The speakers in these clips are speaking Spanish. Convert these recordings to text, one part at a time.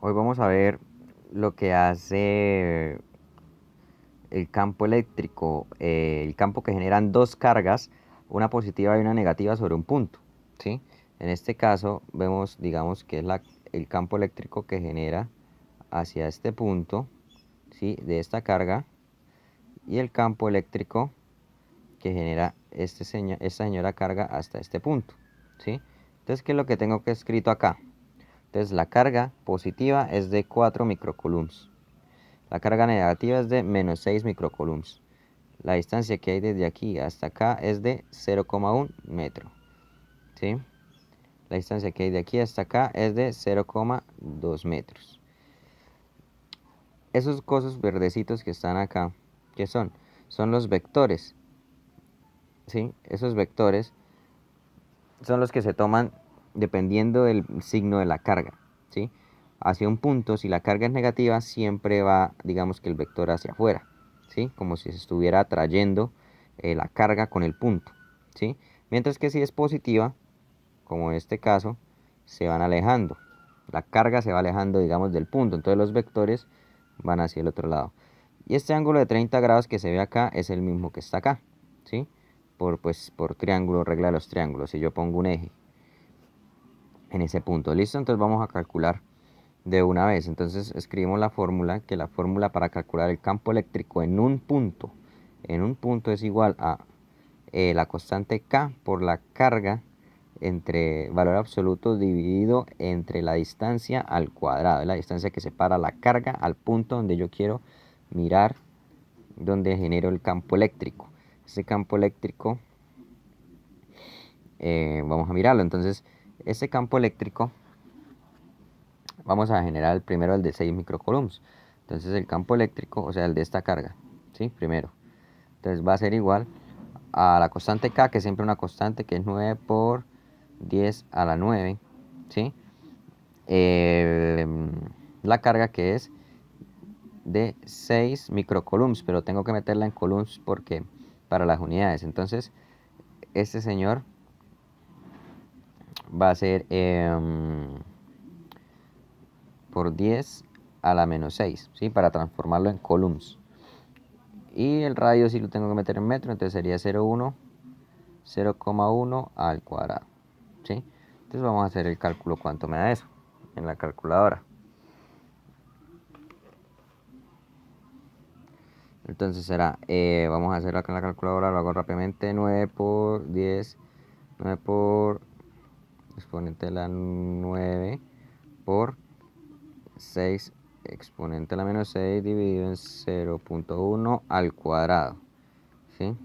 Hoy vamos a ver lo que hace el campo eléctrico, el campo que generan dos cargas, una positiva y una negativa sobre un punto, ¿sí? En este caso vemos, digamos, que es el campo eléctrico que genera hacia este punto, ¿sí? De esta carga, y el campo eléctrico que genera esta señora carga hasta este punto, ¿sí? Entonces, ¿qué es lo que tengo que escrito acá? Entonces, la carga positiva es de 4 microcoulombs. La carga negativa es de menos 6 microcoulombs. La distancia que hay desde aquí hasta acá es de 0,1 metro. ¿Sí? La distancia que hay de aquí hasta acá es de 0,2 metros. Esos cosas verdecitos que están acá, ¿qué son? Son los vectores. ¿Sí? Esos vectores son los que se toman dependiendo del signo de la carga. ¿Sí? Hacia un punto, si la carga es negativa, siempre va, digamos que el vector hacia afuera, ¿sí? Como si se estuviera atrayendo la carga con el punto, ¿sí? Mientras que si es positiva, como en este caso, se van alejando. La carga se va alejando, digamos, del punto. Entonces los vectores van hacia el otro lado. Y este ángulo de 30 grados que se ve acá es el mismo que está acá, ¿sí? Por triángulo, regla de los triángulos. Si yo pongo un eje en ese punto, ¿listo? Entonces vamos a calcular de una vez. Entonces escribimos la fórmula, que la fórmula para calcular el campo eléctrico en un punto es igual a la constante K por la carga entre valor absoluto dividido entre la distancia al cuadrado, la distancia que separa la carga al punto donde yo quiero mirar, donde genero el campo eléctrico. Ese campo eléctrico, vamos a mirarlo. Entonces, ese campo eléctrico vamos a generar primero el de 6 microcoulombs. Entonces el campo eléctrico, o sea, el de esta carga, ¿sí? Primero. Entonces va a ser igual a la constante K, que es siempre una constante, que es 9 por 10 a la 9, ¿sí? Eh, la carga que es de 6 microcoulombs, pero tengo que meterla en coulombs porque para las unidades. Entonces, este señor va a ser por 10 a la menos 6, ¿sí? Para transformarlo en coulombs. Y el radio sí lo tengo que meter en metro, entonces sería 0,1 al cuadrado, ¿sí? Entonces vamos a hacer el cálculo cuánto me da eso en la calculadora. Entonces será, vamos a hacerlo acá en la calculadora, lo hago rápidamente, 9 por 10, 9 por exponente de la 9 por 6 exponente de la menos 6 dividido en 0,1 al cuadrado, ¿sí?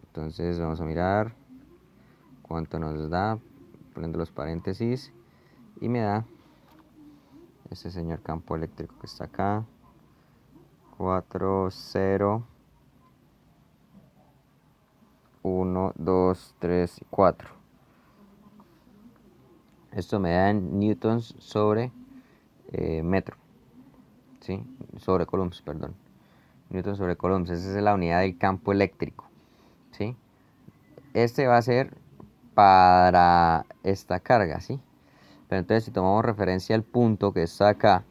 Entonces vamos a mirar cuánto nos da, poniendo los paréntesis, y me da este señor campo eléctrico que está acá, 4, 0, 1, 2, 3 y 4. Esto me da en newtons sobre metro, ¿sí? Sobre coulombs, perdón. Newtons sobre coulombs, esa es la unidad del campo eléctrico, ¿sí? Este va a ser para esta carga, ¿sí? Pero entonces si tomamos referencia al punto que está acá,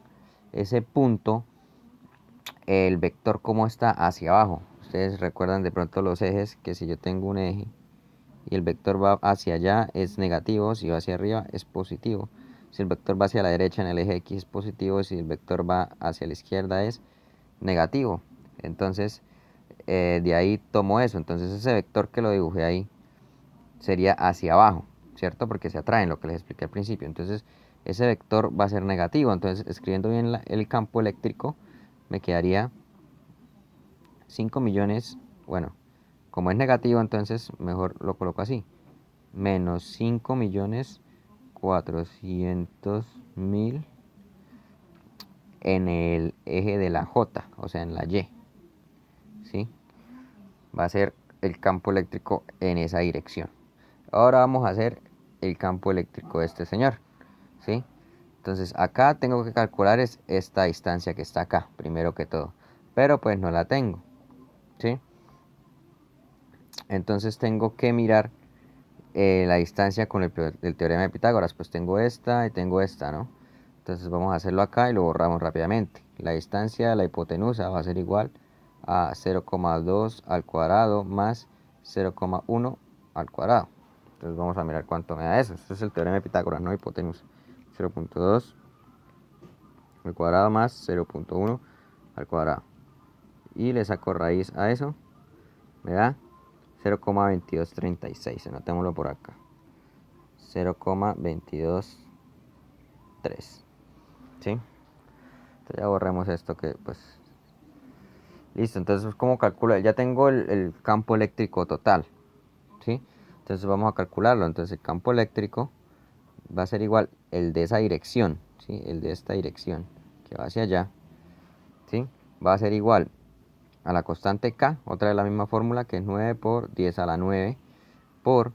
ese punto, el vector como está hacia abajo. Ustedes recuerdan de pronto los ejes, que si yo tengo un eje y el vector va hacia allá es negativo, si va hacia arriba es positivo. Si el vector va hacia la derecha en el eje X es positivo, si el vector va hacia la izquierda es negativo. Entonces, de ahí tomo eso. Entonces ese vector que lo dibujé ahí sería hacia abajo, ¿cierto? Porque se atraen, lo que les expliqué al principio. Entonces, ese vector va a ser negativo. Entonces, escribiendo bien el campo eléctrico, me quedaría 5 millones, bueno, como es negativo, entonces mejor lo coloco así. Menos 5 millones 400 mil en el eje de la J, o sea, en la Y, ¿sí? Va a ser el campo eléctrico en esa dirección. Ahora vamos a hacer el campo eléctrico de este señor, ¿sí? Entonces acá tengo que calcular es esta distancia que está acá, primero que todo. Pero pues no la tengo, ¿sí? Entonces tengo que mirar la distancia con el teorema de Pitágoras. Pues tengo esta y tengo esta, ¿no? Entonces vamos a hacerlo acá y lo borramos rápidamente. La distancia de la hipotenusa va a ser igual a 0,2 al cuadrado más 0,1 al cuadrado. Entonces vamos a mirar cuánto me da eso. Este es el teorema de Pitágoras, no hipotenusa. 0,2 al cuadrado más 0,1 al cuadrado. Y le saco raíz a eso. Me da 0,2236. Anotémoslo por acá. 0,223. ¿Sí? Entonces ya borremos esto que pues... Listo, entonces ¿cómo calculo? Ya tengo el campo eléctrico total. ¿Sí? Entonces vamos a calcularlo. Entonces el campo eléctrico va a ser igual el de esa dirección. ¿Sí? El de esta dirección que va hacia allá. ¿Sí? Va a ser igual a la constante K, otra vez la misma fórmula que es 9 por 10 a la 9 por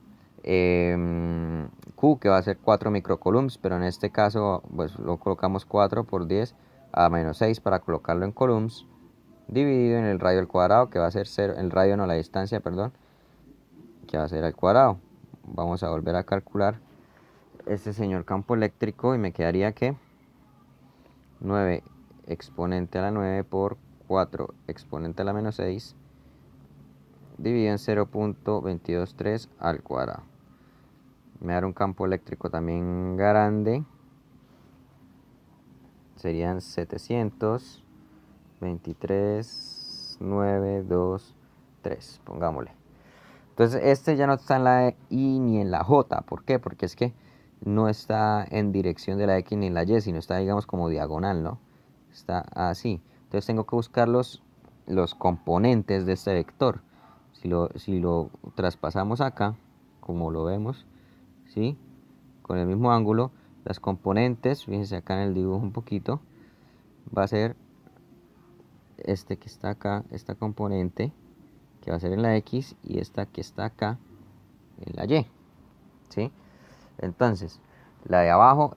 Q, que va a ser 4 microcoulombs, pero en este caso pues lo colocamos 4 por 10 a menos 6 para colocarlo en coulombs, dividido en el radio al cuadrado, que va a ser 0, el radio no, la distancia, perdón, que va a ser al cuadrado. Vamos a volver a calcular este señor campo eléctrico y me quedaría que 9 exponente a la 9 por 4 exponente a la menos 6 dividido en 0,223 al cuadrado. Me dará un campo eléctrico también grande. Serían 723,923, pongámosle. Entonces este ya no está en la I ni en la J. ¿Por qué? Porque es que no está en dirección de la X ni en la Y, sino está, digamos, como diagonal, ¿no? Está así. Entonces tengo que buscar los componentes de este vector. Si lo traspasamos acá, como lo vemos, ¿sí? Con el mismo ángulo, las componentes, fíjense acá en el dibujo un poquito, va a ser este que está acá, esta componente, que va a ser en la X, y esta que está acá, en la Y, ¿sí? Entonces, la de abajo,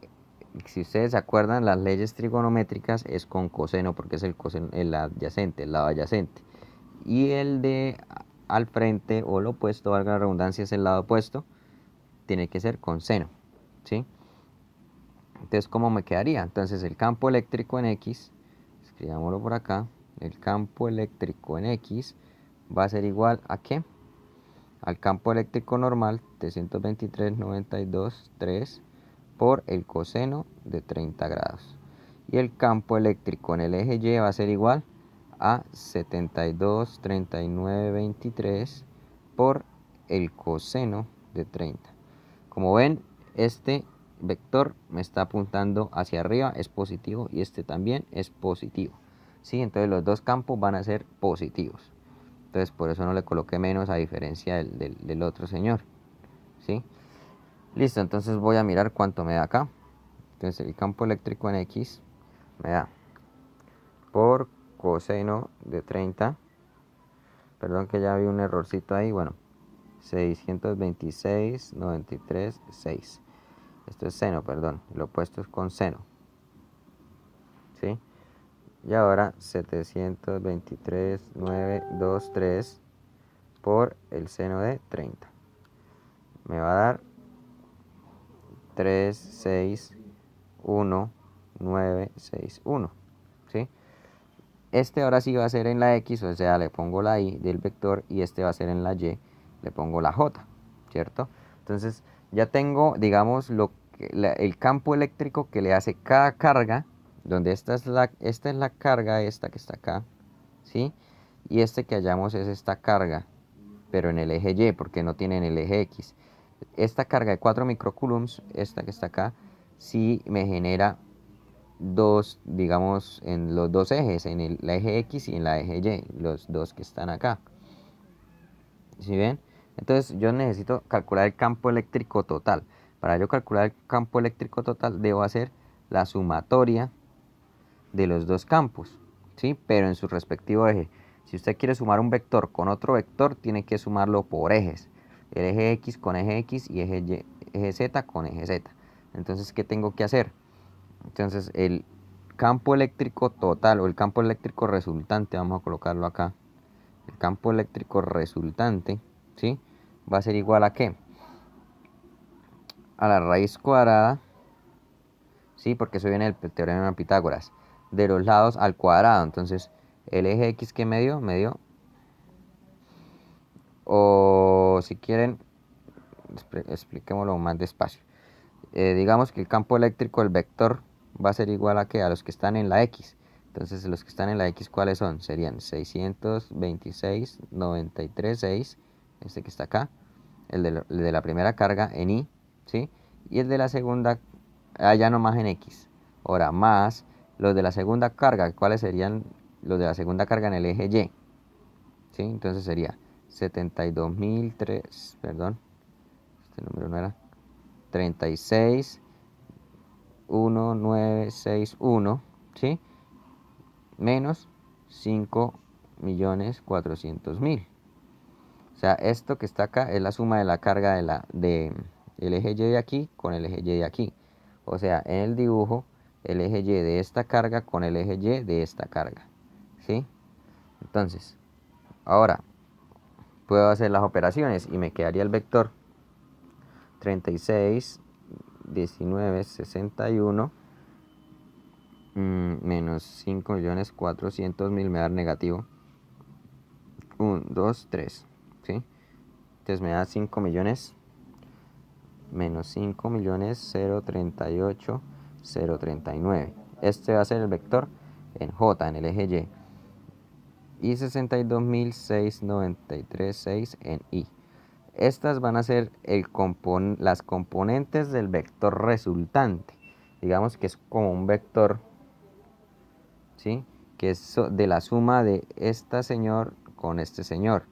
si ustedes se acuerdan, las leyes trigonométricas es con coseno, porque es el coseno, el adyacente, el lado adyacente. Y el de al frente, o lo opuesto, valga la redundancia, es el lado opuesto, tiene que ser con seno, ¿sí? Entonces, ¿cómo me quedaría? Entonces, el campo eléctrico en X, escribámoslo por acá, el campo eléctrico en X va a ser igual a ¿qué? Al campo eléctrico normal, 323,92,3 por el coseno de 30 grados. Y el campo eléctrico en el eje Y va a ser igual a 72,39,23 por el coseno de 30. Como ven, este vector me está apuntando hacia arriba, es positivo, y este también es positivo. ¿Sí? Entonces los dos campos van a ser positivos. Entonces por eso no le coloqué menos a diferencia del otro señor. ¿Sí? Listo, entonces voy a mirar cuánto me da acá. Entonces el campo eléctrico en X me da por coseno de 30. Perdón que ya vi un errorcito ahí. Bueno, 626,93,6. Esto es seno, perdón. Lo opuesto es con seno. ¿Sí? Y ahora 723,923 por el seno de 30. Me va a dar 361,961. ¿Sí? Este ahora sí va a ser en la X, o sea, le pongo la Y del vector, y este va a ser en la Y, le pongo la J, ¿cierto? Entonces ya tengo, digamos, el campo eléctrico que le hace cada carga, donde esta es la carga, esta que está acá, ¿sí? Y este que hallamos es esta carga, pero en el eje Y, porque no tiene en el eje X. Esta carga de 4 microcoulombs, esta que está acá, sí me genera dos, digamos, en los dos ejes, en el eje X y en la eje Y, los dos que están acá. ¿Sí ven? Entonces yo necesito calcular el campo eléctrico total. Para yo calcular el campo eléctrico total debo hacer la sumatoria de los dos campos, ¿sí? Pero en su respectivo eje. Si usted quiere sumar un vector con otro vector, tiene que sumarlo por ejes. El eje X con eje X y eje Z con eje Z. Entonces, ¿qué tengo que hacer? Entonces, el campo eléctrico total o el campo eléctrico resultante, vamos a colocarlo acá. El campo eléctrico resultante, ¿sí? Va a ser igual a ¿qué? A la raíz cuadrada, ¿sí? Porque eso viene del teorema de Pitágoras. De los lados al cuadrado. Entonces, el eje X que me dio, o si quieren, expliquémoslo más despacio. Digamos que el campo eléctrico del vector va a ser igual a, ¿qué? A los que están en la X. Entonces, los que están en la X, ¿cuáles son? Serían 626,93,6, este que está acá, el de la primera carga en Y, ¿sí? Y el de la segunda, allá nomás en X. Ahora, más los de la segunda carga, ¿cuáles serían los de la segunda carga en el eje Y? ¿Sí? Entonces sería 72.003, perdón, este número no era, 36,1961, ¿sí? Menos 5.400.000. O sea, esto que está acá es la suma de la carga el eje Y de aquí con el eje Y de aquí. O sea, en el dibujo, el eje Y de esta carga con el eje Y de esta carga. ¿Sí? Entonces, ahora puedo hacer las operaciones y me quedaría el vector 36,19,61 menos 5.400.000 me da negativo 1, 2, 3, ¿sí? Entonces me da 5 millones menos 5.038.039. Este va a ser el vector en J, en el eje Y 62.693.6 en Y. Estas van a ser las componentes del vector resultante. Digamos que es como un vector, ¿sí? Que es de la suma de este señor con este señor.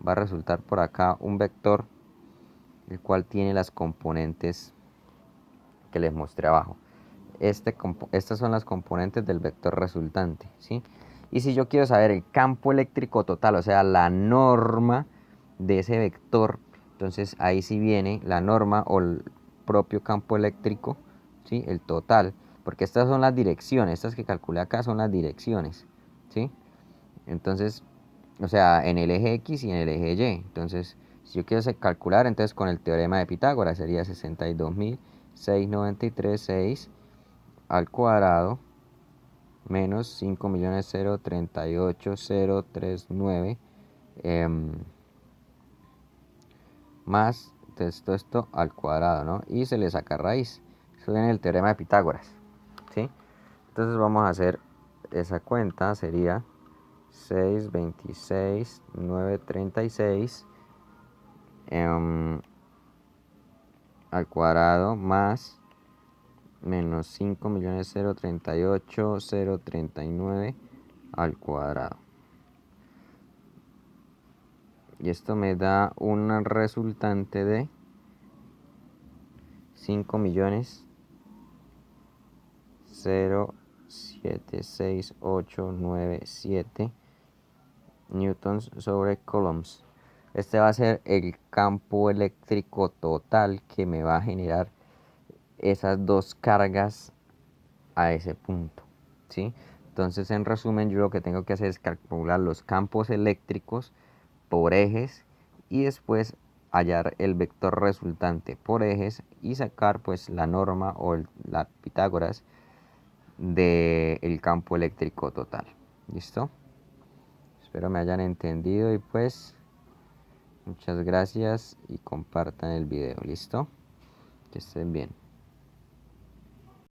Va a resultar por acá un vector, el cual tiene las componentes que les mostré abajo. Estas son las componentes del vector resultante, ¿sí? Y si yo quiero saber el campo eléctrico total, o sea, la norma de ese vector, entonces ahí sí viene la norma o el propio campo eléctrico, ¿sí? El total, porque estas son las direcciones, estas que calculé acá son las direcciones, ¿sí? Entonces, o sea, en el eje X y en el eje Y. Entonces, si yo quiero calcular, entonces con el teorema de Pitágoras sería 62.693.6 al cuadrado menos 5.038.039 más esto al cuadrado, ¿no? Y se le saca raíz. Eso viene el teorema de Pitágoras, ¿sí? Entonces vamos a hacer esa cuenta, sería 626.936 al cuadrado más menos 5.038.039 al cuadrado. Y esto me da una resultante de 5.076.897 newtons sobre coulombs. Este va a ser el campo eléctrico total que me va a generar esas dos cargas a ese punto, ¿sí? Entonces, en resumen, yo lo que tengo que hacer es calcular los campos eléctricos por ejes y después hallar el vector resultante por ejes y sacar pues la norma o la Pitágoras del campo eléctrico total. ¿Listo? Espero me hayan entendido y pues muchas gracias y compartan el video. ¿Listo? Que estén bien.